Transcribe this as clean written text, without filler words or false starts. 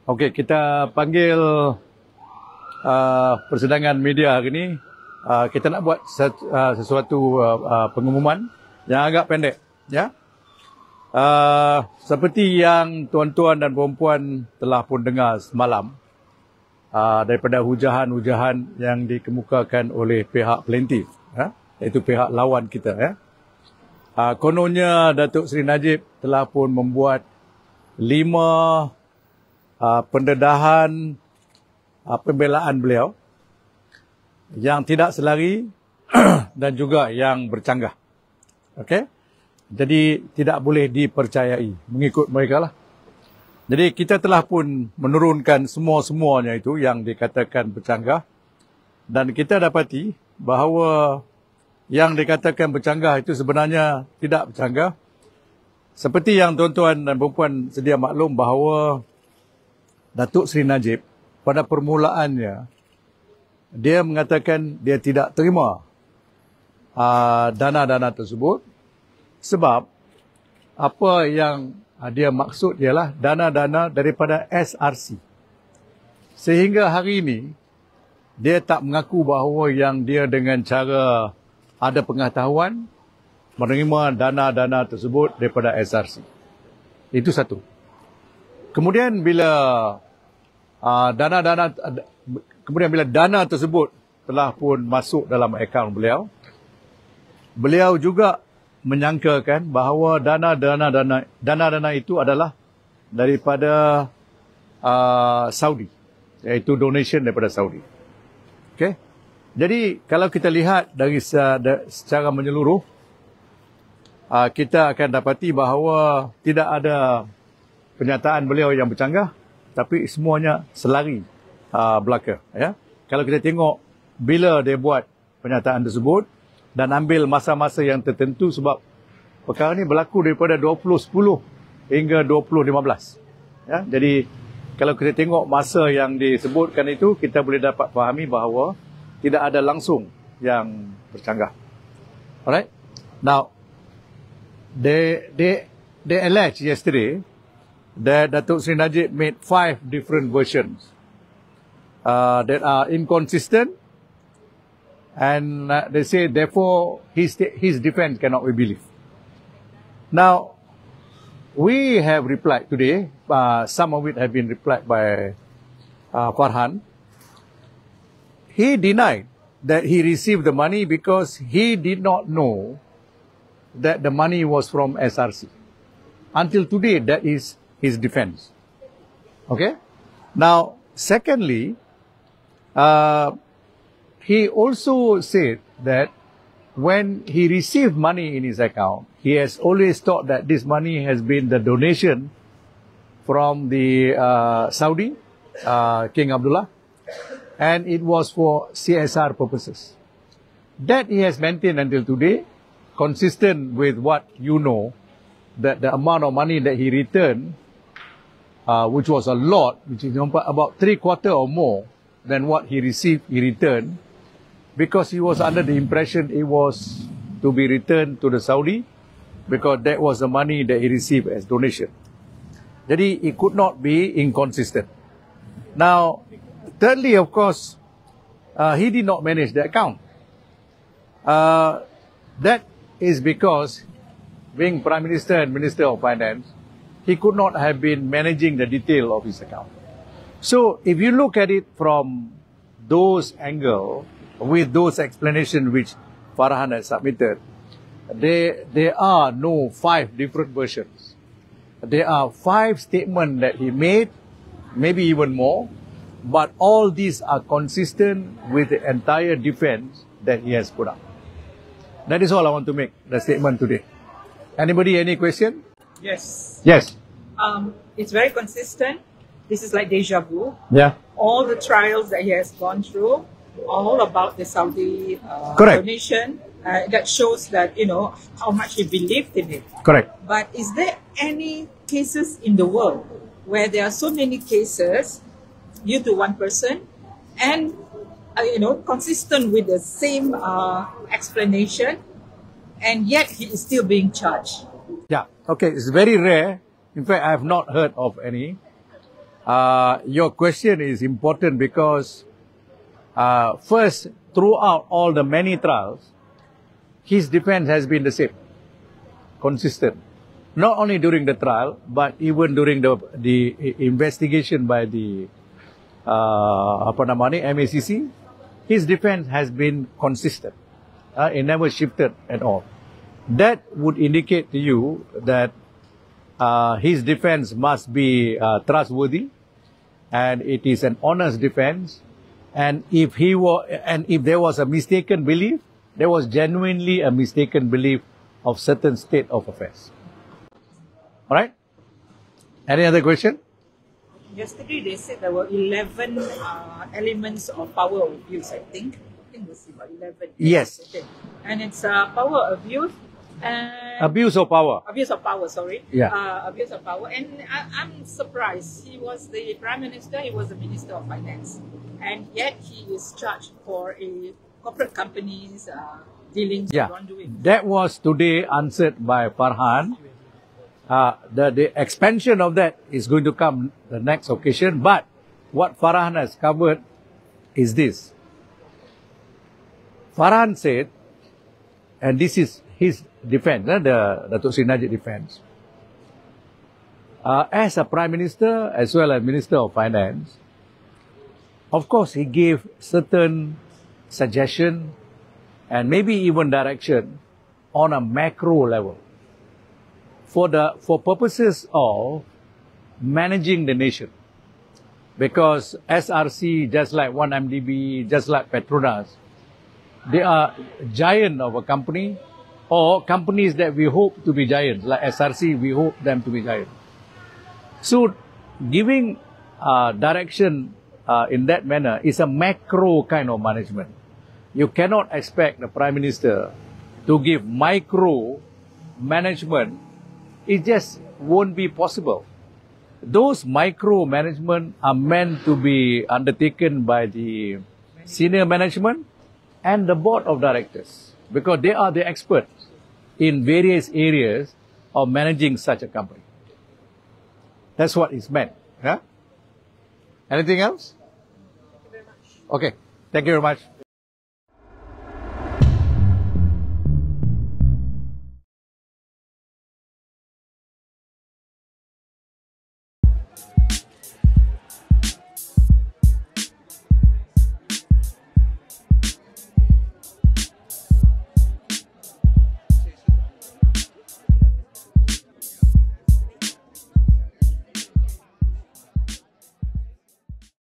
Okey, kita panggil persidangan media hari ini. Kita nak buat sesuatu pengumuman yang agak pendek, ya. Seperti yang tuan-tuan dan puan-puan telah pun dengar semalam daripada hujahan-hujahan yang dikemukakan oleh pihak plaintiff, iaitu pihak lawan kita, ya. Kononnya Datuk Seri Najib telah pun membuat 5 pendedahan pembelaan beliau yang tidak selari dan juga yang bercanggah. Okey? Jadi tidak boleh dipercayai mengikut mereka lah. Jadi kita telah pun menurunkan semua-semuanya itu yang dikatakan bercanggah, dan kita dapati bahawa yang dikatakan bercanggah itu sebenarnya tidak bercanggah. Seperti yang tuan-tuan dan puan-puan sedia maklum bahawa Datuk Seri Najib pada permulaannya dia mengatakan dia tidak terima dana-dana tersebut sebab apa yang dia maksud ialah dana-dana daripada SRC. Sehingga hari ini dia tak mengaku bahawa yang dia dengan cara ada pengetahuan menerima dana-dana tersebut daripada SRC. Itu satu. Kemudian bila dana tersebut telah pun masuk dalam akaun beliau, beliau juga menyangkakan bahawa dana-dana itu adalah daripada Saudi, iaitu donation daripada Saudi. Okey. Jadi kalau kita lihat dari secara menyeluruh, kita akan dapati bahawa tidak ada pernyataan beliau yang bercanggah, tapi semuanya selari belaka. Ya. Kalau kita tengok bila dia buat pernyataan tersebut dan ambil masa-masa yang tertentu, sebab perkara ini berlaku daripada 2010 hingga 2015. Ya. Jadi kalau kita tengok masa yang disebutkan itu, kita boleh dapat fahami bahawa tidak ada langsung yang bercanggah. Alright. Now, they alleged yesterday that Datuk Seri Najib made 5 different versions that are inconsistent, and they say therefore his defense cannot be believed. Now, we have replied today, some of it have been replied by Farhan. He denied that he received the money because he did not know that the money was from SRC. Until today, that is his defense. Okay? Now, secondly, he also said that when he received money in his account, he has always thought that this money has been the donation from the Saudi, King Abdullah, and it was for CSR purposes. That he has maintained until today, consistent with what you know, that the amount of money that he returned, which was a lot, which is about 3/4 or more than what he received, he returned, because he was under the impression it was to be returned to the Saudi, because that was the money that he received as donation. Jadi, it could not be inconsistent. Now, thirdly, of course, he did not manage the account. That is because, being Prime Minister and Minister of Finance, he could not have been managing the detail of his account. So, if you look at it from those angles, with those explanations which Farhan has submitted, there are no 5 different versions. There are 5 statements that he made, maybe even more, but all these are consistent with the entire defense that he has put up. That is all I want to make the statement today. Anybody, any question? Yes. Yes. It's very consistent. This is like deja vu. Yeah. All the trials that he has gone through, all about the Saudi donation, that shows that, you know, how much he believed in it. Correct. But is there any cases in the world where there are so many cases due to one person and, you know, consistent with the same explanation, and yet he is still being charged? Yeah. Okay. It's very rare. In fact, I have not heard of any. Your question is important because first, throughout all the many trials, his defense has been the same, consistent. Not only during the trial, but even during the investigation by the MACC, his defense has been consistent. It never shifted at all. That would indicate to you that his defense must be trustworthy, and it is an honest defense. And if there was a mistaken belief, there was genuinely a mistaken belief of certain state of affairs. All right? Any other question? Yesterday they said there were 11 elements of power abuse, I think. I think it was about 11. Yes. Okay. And it's power abuse. And Abuse of power. Abuse of power, sorry. Yeah. Abuse of power. And I'm surprised. He was the Prime Minister, he was the Minister of Finance. And yet he is charged for a corporate company's dealings with wrongdoing. That was today answered by Farhan. The expansion of that is going to come the next occasion. But what Farhan has covered is this. Farhan said, and this is his defense, the Datuk Seri Najib defense. As a Prime Minister as well as Minister of Finance, of course he gave certain suggestion and maybe even direction on a macro level for purposes of managing the nation. Because SRC, just like 1MDB, just like Petronas, they are giant of a company, or companies that we hope to be giants, like SRC, we hope them to be giants. So giving direction in that manner is a macro kind of management. You cannot expect the Prime Minister to give micro management. It just won't be possible. Those micro management are meant to be undertaken by the senior management and the board of directors, because they are the experts in various areas of managing such a company. That's what is meant. Yeah? Anything else? Thank you very much. Okay. Thank you very much.